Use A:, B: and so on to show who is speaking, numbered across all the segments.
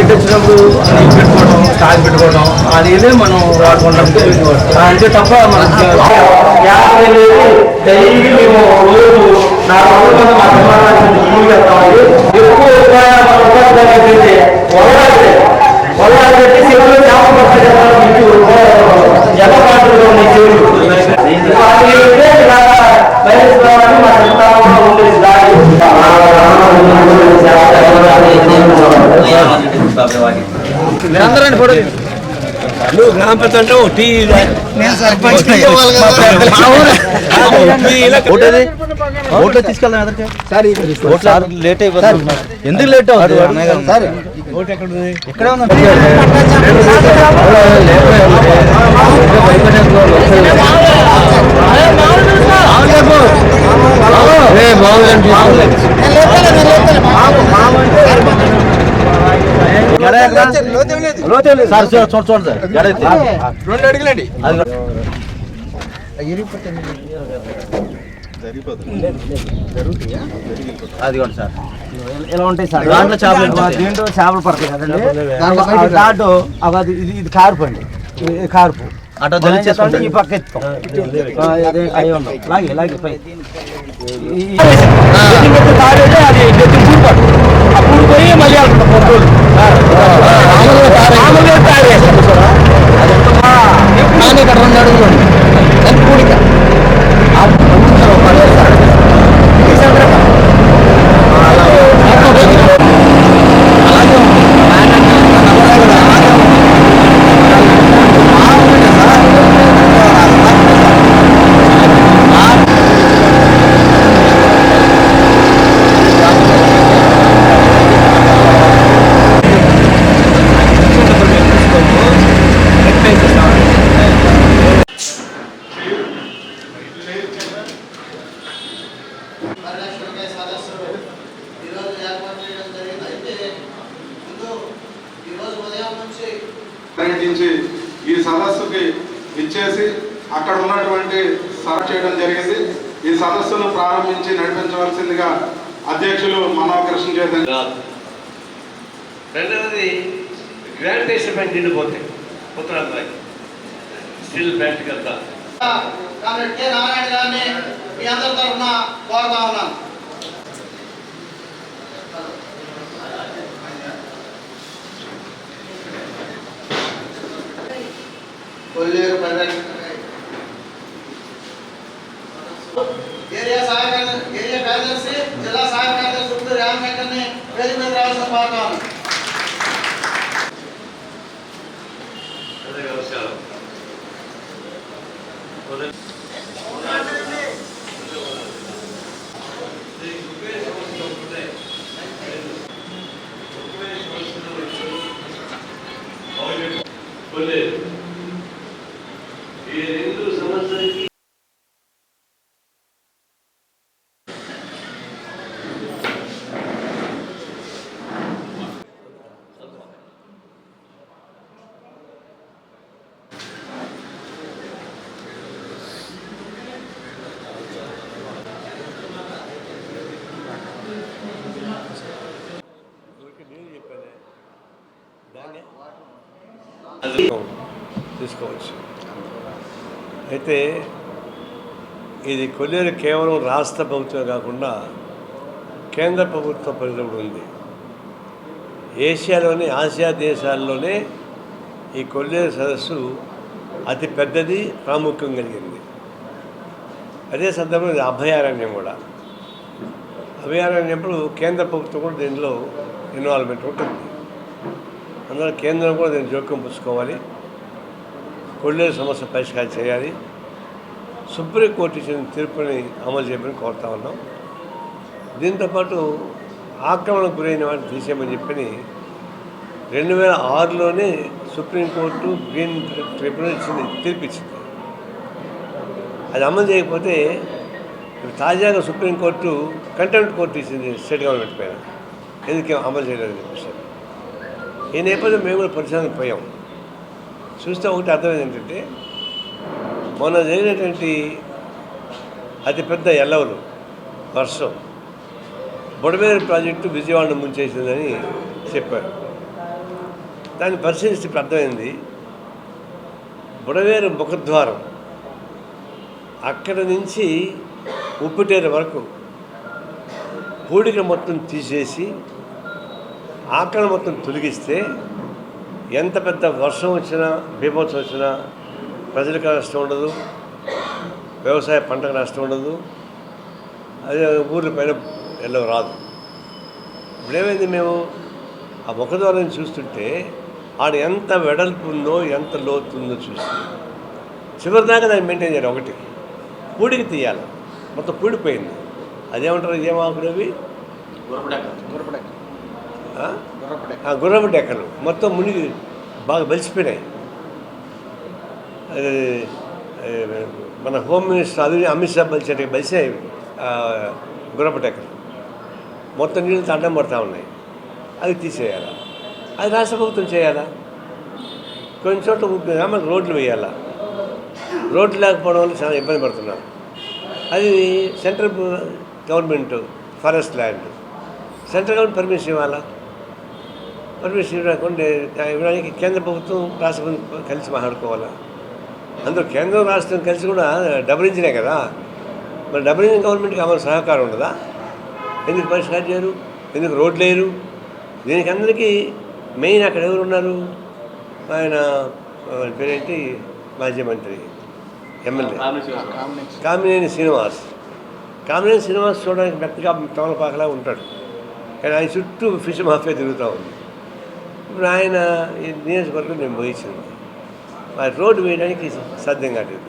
A: Blood వచ్చినప్పుడు అది పెట్టుకోవడం, స్టాక్ పెట్టుకోవడం, అది ఇదే మనం వాడుకుంటాం అంతే తప్ప మనకి డైలీ మేము రోజు 4 రోజుల మా సమాజానికి స్కూల్ వెళ్తామండి. ఎక్కువ ఉపాధి పొలాలు పెట్టి చెరువులు చేపలు పడుతుంది జల పాటలు ఉన్నాయి చెరువులు ఉండేది దాడి అందరండి పడు నువ్వు గ్రామ పెద్ద అంటావు టీ ఓట్లో తీసుకెళ్దాం లేట్ అయిపోతుంది. ఎందుకు లేట్ అవుతుంది? ఓటు ఎక్కడ ఉంది? ఎక్కడ ఉంది? చూడండి 2 అడుగులండి. అది కూడా సార్ ఇలా ఉంటాయి సార్. దాంట్లో దీంట్లో చేపలు పడతాయి కదండి. దాంట్లో ఇది కారుపండి, కారుపు అటు తెలిసేసుకుంటే ఈ పక్క ఎత్తుతాం. లాగే లాగే పై అది పూడిపడు ఆ పూడిపోయి మళ్ళీ ఇక్కడ 2 అడుగులు పూడిక
B: ఈ సదస్సుకి ఇచ్చేసి అక్కడ ఉన్నటువంటి సర్వ్ చేయడం జరిగింది. ఈ సదస్సును ప్రారంభించి నడిపించవలసిందిగా అధ్యక్షులు మనోకృష్ణ చేత.
C: రెండవది గ్రాంటేషన్ పైన నిండిపోతాయి ఉత్తరాంధ్రకి స్టిల్ ప్రాక్టికల్ గా నారాయణ గారిని మీ అందరి తరఫున కోరుతా ఉన్నాను. కొల్లేరు ఏరియా కార్యదర్శి జిల్లా సహాయ కార్యదర్శి సుబ్బు రామశంకర్ని వేదిక మీద రావాల్సిన కోరుతాను. ఈ 2 సంవత్సరాలకి తీసుకోవచ్చు. అయితే ఇది కొల్లేరు కేవలం రాష్ట్ర ప్రభుత్వం కాకుండా కేంద్ర ప్రభుత్వ పరిధిలో ఉంది. ఆసియా దేశాల్లోనే ఈ కొల్లేరు సదస్సు అతి పెద్దది, ప్రాముఖ్యం కలిగింది. అదే సందర్భంలో ఇది అభయారణ్యం కూడా. అభయారణ్యంలో కేంద్ర ప్రభుత్వం కూడా దీనిలో ఇన్వాల్వ్మెంట్ ఉంటుంది. అందువల్ల కేంద్రం కూడా దీన్ని జోక్యం పుచ్చుకోవాలి, కొల్లేరు సమస్య పరిష్కారం చేయాలి, సుప్రీంకోర్టు ఇచ్చిన తీర్పుని అమలు చేయమని కోరుతా ఉన్నాం. దీంతోపాటు ఆక్రమణకు గురైన వాటిని తీసేయమని చెప్పని 2006లోనే సుప్రీంకోర్టు గ్రీన్ ట్రిబ్యునల్ తీర్పిచ్చింది. అది అమలు చేయకపోతే తాజాగా సుప్రీంకోర్టు కంటెంప్ట్ కోర్టు ఇచ్చింది స్టేట్ గవర్నమెంట్ పైన, ఎందుకు అమలు చేయలేదని చెప్పేసి. ఈ నేపథ్యం మేము కూడా పరిశీలనకు పోయాం. చూస్తే ఒకటి అర్థమైంది ఏంటంటే, మొన్న జరిగినటువంటి అతిపెద్ద ఎల్లవలు వర్షం బుడమేరు ప్రాజెక్టు విజయవాడను ముంచేసిందని చెప్పారు. దాన్ని పరిశీలిస్తే ఇప్పుడు అర్థమైంది. బుడవేరు ముఖద్వారం అక్కడి నుంచి ఉప్పుటేరు వరకు పూడిక మొత్తం తీసేసి ఆకలి మొత్తం తొలగిస్తే ఎంత పెద్ద వర్షం వచ్చినా బీభత్సం వచ్చినా ప్రజలకు నష్టం ఉండదు, వ్యవసాయ పంటకు నష్టం ఉండదు, అదే ఊర్ల పైన ఎల్లో రాదు. ఇప్పుడేమైంది, మేము ఆ ముఖద్వారం చూస్తుంటే ఆడ ఎంత వెడల్పు ఉందో ఎంత లోతు ఉందో చూసి చివరిదాకా దాన్ని మెయింటైన్ చేయాలి. ఒకటి పూడికి తీయాలి, మొత్తం పూడిపోయింది. అదేమంటారు, ఏమాకులు అవి గుర్రపు డెక్కలు మొత్తం మునిగి బాగా బలిసిపోయినాయి. మన హోమ్ మినిస్టర్ అది అమిత్ షా బలిసాయి గుర్రపు డెక్కలు మొత్తం నీళ్ళతో అడ్డం పడుతూ ఉన్నాయి. అవి తీసేయాలా, అది రాష్ట్ర ప్రభుత్వం చేయాలా. కొన్ని చోట్ల గ్రామాలకు రోడ్లు వేయాలా, రోడ్లు లేకపోవడం వల్ల చాలా ఇబ్బంది పడుతున్నారు. అది central government forest land, central government permission ఇవ్వాలా. పర్మిషన్ ఇవ్వడానికి కేంద్ర ప్రభుత్వం రాష్ట్ర ప్రభుత్వం కలిసి మాట్లాడుకోవాలా. అందులో కేంద్రం రాష్ట్రం కలిసి కూడా డబుల్ ఇంజినే కదా, మరి డబుల్ ఇంజిన్ గవర్నమెంట్కి అమలు సహకారం ఉండదా? ఎందుకు పరిష్కారం చేయరు, ఎందుకు రోడ్లు లేరు? దీనికి అందరికీ మెయిన్ అక్కడ ఎవరు ఉన్నారు, ఆయన పేరేంటి, మాజీ మంత్రి ఎమ్మెల్యే కామినేని శ్రీనివాస్. కామినేని శ్రీనివాస్ చూడడానికి మెత్తగా తమలపాకలా ఉంటాడు, కానీ ఆయన చుట్టూ ఫిష్ మాఫియా తిరుగుతూ ఉంది. ఇప్పుడు ఆయన ఈ నియోజకవర్గం నేను పోయించింది, మరి రోడ్డు వేయడానికి సాధ్యం కాలేదు.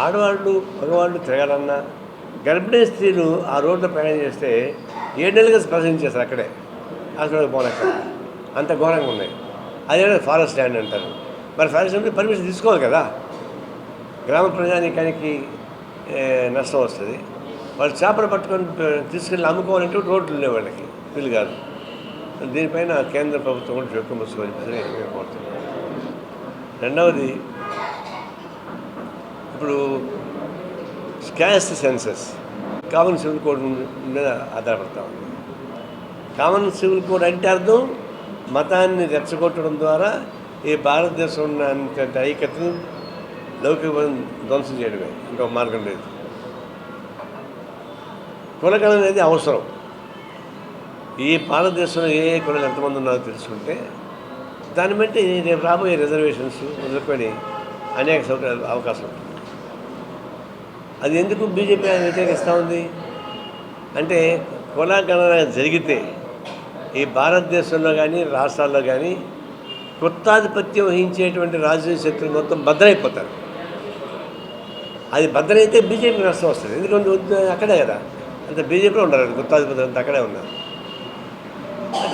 C: ఆడవాళ్ళు మగవాళ్ళు తిరగాలన్నా, గర్భిణీ స్త్రీలు ఆ రోడ్లో ప్రయాణం చేస్తే 7 నెలలుగా ప్రసవించేస్తారు అక్కడే, హాస్పిటల్కి పోనక్కడ, అంత ఘోరంగా ఉన్నాయి. అదే ఫారెస్ట్ ల్యాండ్ అంటారు. మరి ఫారెస్ట్ ల్యాండ్ పర్మిషన్ తీసుకోవాలి కదా. గ్రామ ప్రజానీకానికి నష్టం వస్తుంది. వాళ్ళు చేపలు పట్టుకొని తీసుకెళ్ళి అమ్ముకోవాలంటే రోడ్లు లేవు, వాళ్ళకి వీలు కాదు. దీనిపైన కేంద్ర ప్రభుత్వం కూడా జోక్యం చేసుకోవాలని నేను కోరుతున్నాను. రెండవది, ఇప్పుడు caste census common civil code మీద ఆధారపడతా ఉంది. కామన్ సివిల్ కోడ్ అంటే అర్థం మతాన్ని రెచ్చగొట్టడం ద్వారా ఈ భారతదేశం ఉన్న అంత ఐక్యతను లౌకిక ధ్వంసం చేయడమే, ఇంకొక మార్గం లేదు. కులగణన అనేది అవసరం. ఈ భారతదేశంలో ఏ కులాలు ఎంతమంది ఉన్నారో తెలుసుకుంటే దాన్ని బట్టి రేపు రాబోయే రిజర్వేషన్స్ వదులుకొని అనేక సౌకర్యాలు అవకాశం ఉంటుంది. అది ఎందుకు బీజేపీ వ్యతిరేకిస్తూ ఉంది అంటే, కులగణన జరిగితే ఈ భారతదేశంలో కానీ రాష్ట్రాల్లో కానీ కొత్తాధిపత్యం వహించేటువంటి రాజకీయ శక్తులు మొత్తం భద్రైపోతారు. అది భద్రైతే బీజేపీ నష్టం వస్తుంది. ఎందుకంటే అక్కడే కదా, అంత బీజేపీలో ఉండరు, కొత్తాధిపతులు అంతా అక్కడే ఉన్నారు,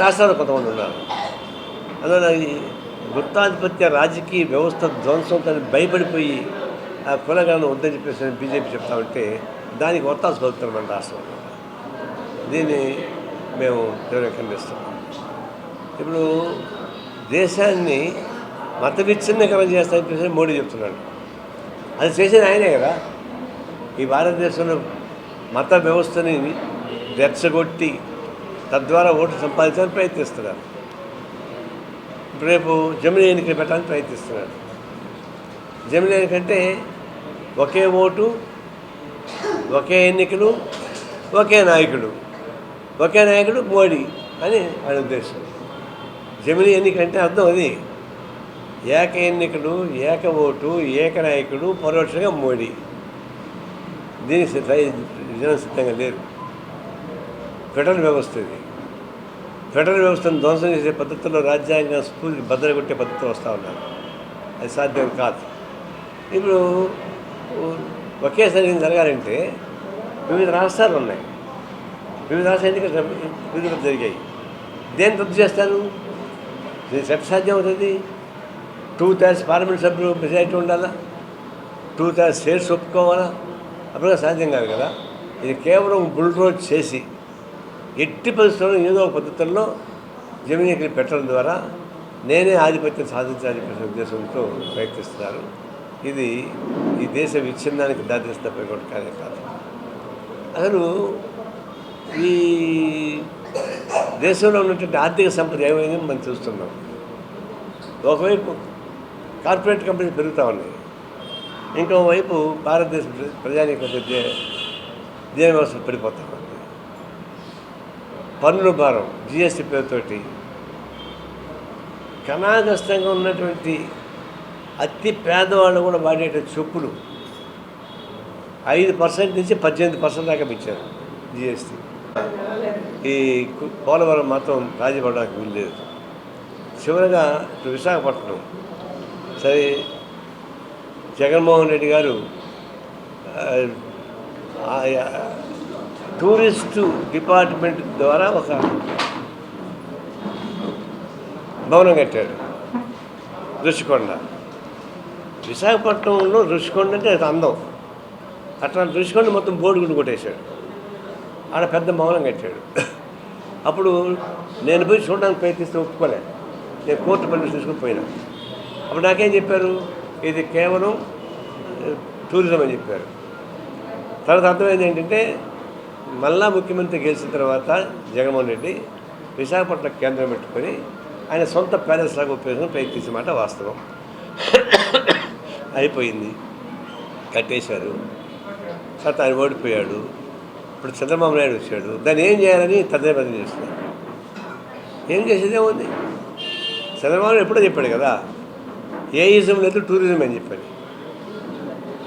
C: రాష్ట్రాల్లో కొంతమంది ఉన్నారు. అందువల్ల ఈ గుత్తాధిపత్య రాజకీయ వ్యవస్థ ధ్వంసంతో భయపడిపోయి ఆ కులగణన వద్దని చెప్పేసి బీజేపీ చెప్తా ఉంటే దానికి ఒత్తాసు పలుకుతారు మన రాష్ట్రంలో. దీన్ని మేము తీవ్రంగా ఖండిస్తున్నాం. ఇప్పుడు దేశాన్ని మత విచ్ఛిన్నకరణ చేస్తానని చెప్పేసి మోడీ చెప్తున్నాడు. అది చేసేది ఆయనే కదా. ఈ భారతదేశంలో మత వ్యవస్థని రెచ్చగొట్టి తద్వారా ఓటు సంపాదించాలని ప్రయత్నిస్తున్నారు. రేపు జమిలీ ఎన్నికలు పెట్టడానికి ప్రయత్నిస్తున్నారు. జమిలీ ఎన్నికంటే ఒకే ఓటు, ఒకే ఎన్నికలు, ఒకే నాయకుడు, ఒకే నాయకుడు మోడీ అని ఆయన ఉద్దేశం. జమిలీ ఎన్నికంటే అర్థం అది, ఏక ఎన్నికలు, ఏక ఓటు, ఏక నాయకుడు, పరోక్షంగా మోడీ. దీనికి జనం సిద్ధంగా లేరు. ఫెడరల్ వ్యవస్థ ఇది. ఫెడరల్ వ్యవస్థను ధ్వంసం చేసే పద్ధతుల్లో రాజ్యాంగ స్ఫూర్తి బద్దలు కొట్టే పద్ధతిలో వస్తూ ఉన్నారు. అది సాధ్యం కాదు. ఇప్పుడు ఒకేసారి జరగాలంటే వివిధ రాష్ట్రాలు ఉన్నాయి, వివిధ రాష్ట్ర ఎన్నికలు వివిధ జరిగాయి. దేన్ని రద్దు చేస్తారు? ఇది చట్ట సాధ్యం అవుతుంది. 2/3 పార్లమెంట్ సభ్యులు మెజారిటీ ఉండాలా, 2/3 స్టేట్స్ ఒప్పుకోవాలా, అప్పుడు సాధ్యం కాదు కదా. ఇది కేవలం బుల్రోజ్ చేసి ఎట్టి పరిస్థితుల్లో ఏదో ఒక పద్ధతుల్లో జమినీకి పెట్టడం ద్వారా నేనే ఆధిపత్యం సాధించాలని చెప్పే ఉద్దేశంతో ప్రయత్నిస్తున్నారు. ఇది ఈ దేశ విచ్ఛిన్నానికి దారితీసిన ఇంకోటి కానే కాదు. అసలు ఈ దేశంలో ఉన్నటువంటి ఆర్థిక సంపద ఏమైందని మనం చూస్తున్నాం. ఒకవైపు కార్పొరేట్ కంపెనీలు పెరుగుతూ ఉన్నాయి, ఇంకోవైపు భారతదేశ ప్రజానీకం జీవన వ్యవస్థ పడిపోతూ ఉంది. పన్నుల భారం జిఎస్టీ పేరుతోటి కనాగస్తంగా ఉన్నటువంటి అతి పేదవాళ్ళు కూడా వాడేట చెప్పులు 5% నుంచి 18% దాకా పెంచారు జిఎస్టీ. ఈ పోలవరం మాత్రం రాజీపడడానికి వీల్లేదు. చివరగా ఇప్పుడు విశాఖపట్నం సరే జగన్మోహన్ రెడ్డి గారు టూరిస్టు డిపార్ట్మెంట్ ద్వారా ఒక భవనం కట్టాడు రుషికొండ. విశాఖపట్నంలో రుషికొండ అంటే అది అందం. అట్లా రుషికొండ మొత్తం బోర్డు కొట్టేశాడు, ఆడ పెద్ద భవనం కట్టాడు. అప్పుడు నేను పోయి చూడడానికి ప్రయత్నిస్తే ఒప్పుకోలే, నేను కోర్టు పర్మిషన్ తీసుకుని పోయినా. అప్పుడు నాకేం చెప్పారు, ఇది కేవలం టూరిజం అని చెప్పారు. తర్వాత అర్థమైంది ఏంటంటే మళ్ళా ముఖ్యమంత్రి గెలిచిన తర్వాత జగన్మోహన్ రెడ్డి విశాఖపట్నం కేంద్రం పెట్టుకొని ఆయన సొంత ప్యాలెస్ లాగా ఉపయోగించుకొని ప్రయత్నించిన మాట వాస్తవం. అయిపోయింది, కట్టేశారు. తర్వాత ఆయన ఓడిపోయాడు. ఇప్పుడు చంద్రబాబు నాయుడు వచ్చాడు, దాన్ని ఏం చేయాలని తదేపదే చేస్తున్నారు. ఏం చేసేది ఏముంది? చంద్రబాబు నాయుడు ఎప్పుడో చెప్పాడు కదా, ఏయిజం లేదు టూరిజం అని చెప్పాడు.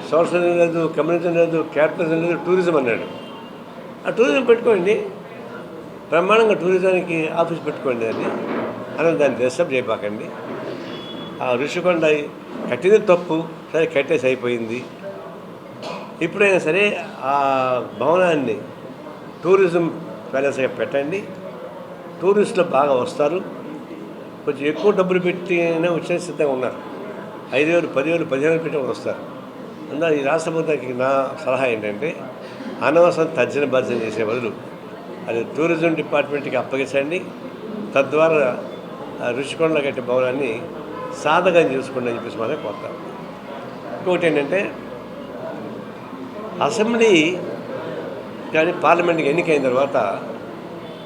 C: సోషలిజం లేదు, కమ్యూనిజం లేదు, క్యాపిటలిజం లేదు, టూరిజం అన్నాడు. ఆ టూరిజం పెట్టుకోండి, బ్రహ్మాండంగా టూరిజానికి ఆఫీస్ పెట్టుకోండి అని అని దాన్ని డిస్టర్బ్ చేయబాకండి. ఆ ఋషికొండ కట్టింది తప్పు, సరే కట్టేసి అయిపోయింది. ఇప్పుడైనా సరే ఆ భవనాన్ని టూరిజం ప్యాలెస్గా పెట్టండి. టూరిస్టులు బాగా వస్తారు, కొంచెం ఎక్కువ డబ్బులు పెట్టినా వచ్చే సిద్ధంగా ఉన్నారు. 5,000, 10,000, 15,000 పెట్టి వస్తారు. అందులో ఈ రాష్ట్ర ప్రభుత్వానికి నా సలహా ఏంటంటే అనవసరం తర్జన భర్జన చేసే బదులు అది టూరిజం డిపార్ట్మెంట్కి అప్పగించండి. తద్వారా రుషికొండ కట్టే భవనాన్ని సాధకం చేసుకోండి అని చెప్పేసి మనం కోరుతాం. ఇంకొకటి ఏంటంటే అసెంబ్లీ కానీ పార్లమెంట్కి ఎన్నికైన తర్వాత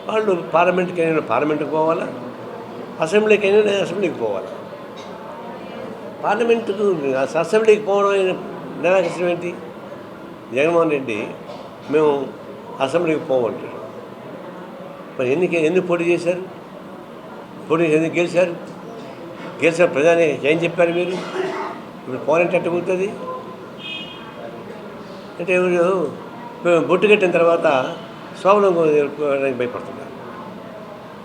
C: వాళ్ళు పార్లమెంట్కి అయినా పార్లమెంట్కి పోవాలా, అసెంబ్లీకి అయినా అసెంబ్లీకి పోవాలి. పార్లమెంటుకు అసెంబ్లీకి పోవడం నిరాకరించడం ఏంటి? జగన్మోహన్ రెడ్డి మేము అసెంబ్లీకి పోమంటాడు. మరి ఎందుకు పోటీ చేశారు? పోటీ ఎందుకు గెలిచారు? గెలిచిన ప్రధాని ఏం చెప్పారు మీరు? ఇప్పుడు పోనంటే ఎట్ట కుదురుతుంది? అంటే బొట్టు కట్టిన తర్వాత శోభనం భయపడుతున్నారు.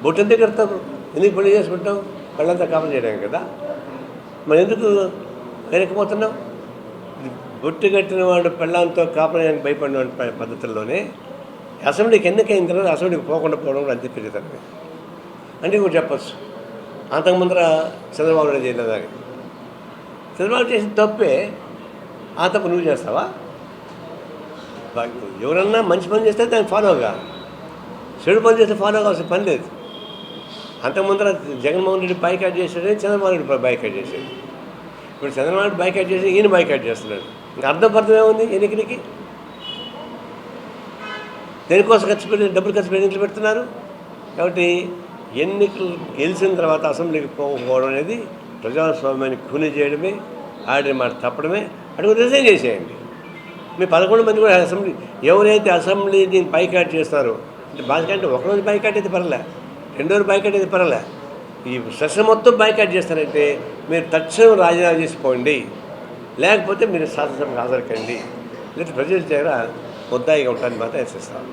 C: బొట్టు ఎందుకు కడతావు? ఎందుకు పెళ్లి చేసుకుంటావు? వాళ్ళంతా కాపలు చేయడానికి కదా. మరి ఎందుకు వెనక్కిపోతున్నావు? బొట్టు కట్టిన వాడు పెళ్ళంతో కాపలానికి భయపడిన పద్ధతుల్లోనే అసెంబ్లీకి ఎన్నికైన తర్వాత అసెంబ్లీకి పోకుండా పోవడం కూడా అంతే పెరుగుతుంది. అంటే ఇంకోటి చెప్పచ్చు, అంతకుముందర చంద్రబాబు నాయుడు చేయలేదని. చంద్రబాబు చేసిన తప్పే, ఆ తప్పు నువ్వు చేస్తావా? ఎవరన్నా మంచి పని చేస్తే దాన్ని ఫాలోగా, చెడు పని చేస్తే ఫాలో కావాల్సిన పని లేదు. అంతకుముందర జగన్మోహన్ రెడ్డి బైకాట్ చేశాడు, చంద్రబాబు నాయుడు బైకాట్ చేశాడు. ఇప్పుడు చంద్రబాబు నాయుడు బైకాట్ చేసి ఈయన బైకాట్ చేస్తున్నాడు. ఇంకా అర్థం ఏముంది? ఎన్నికలకి దేనికోసం డబ్బులు ఖర్చు పెట్టి ఎన్నికలు పెడుతున్నారు. కాబట్టి ఎన్నికలు గెలిచిన తర్వాత అసెంబ్లీకి పోకపోవడం అనేది ప్రజాస్వామ్యాన్ని ఖూనీ చేయడమే, ఆడిన మాట తప్పడమే. అడుగు రిజైన్ చేసేయండి. మీ 11 మంది కూడా అసెంబ్లీ ఎవరైతే అసెంబ్లీని బైకాట్ చేస్తారో, అంటే బాగా ఒకరోజు బైకాట్ అయితే పర్లే, 2 రోజులు బైకాట్ అయితే పర్లే, ఈ సెషన్ మొత్తం బైకాట్ చేస్తారంటే మీరు తక్షణం రాజీనామా చేసుకోండి, లేకపోతే మీరు శాసనసభకు హాజరుకండి, లేకపోతే ప్రజల దగ్గర ముద్దాయిగా ఉంటారని మాత్రం హెచ్చరిస్తాను.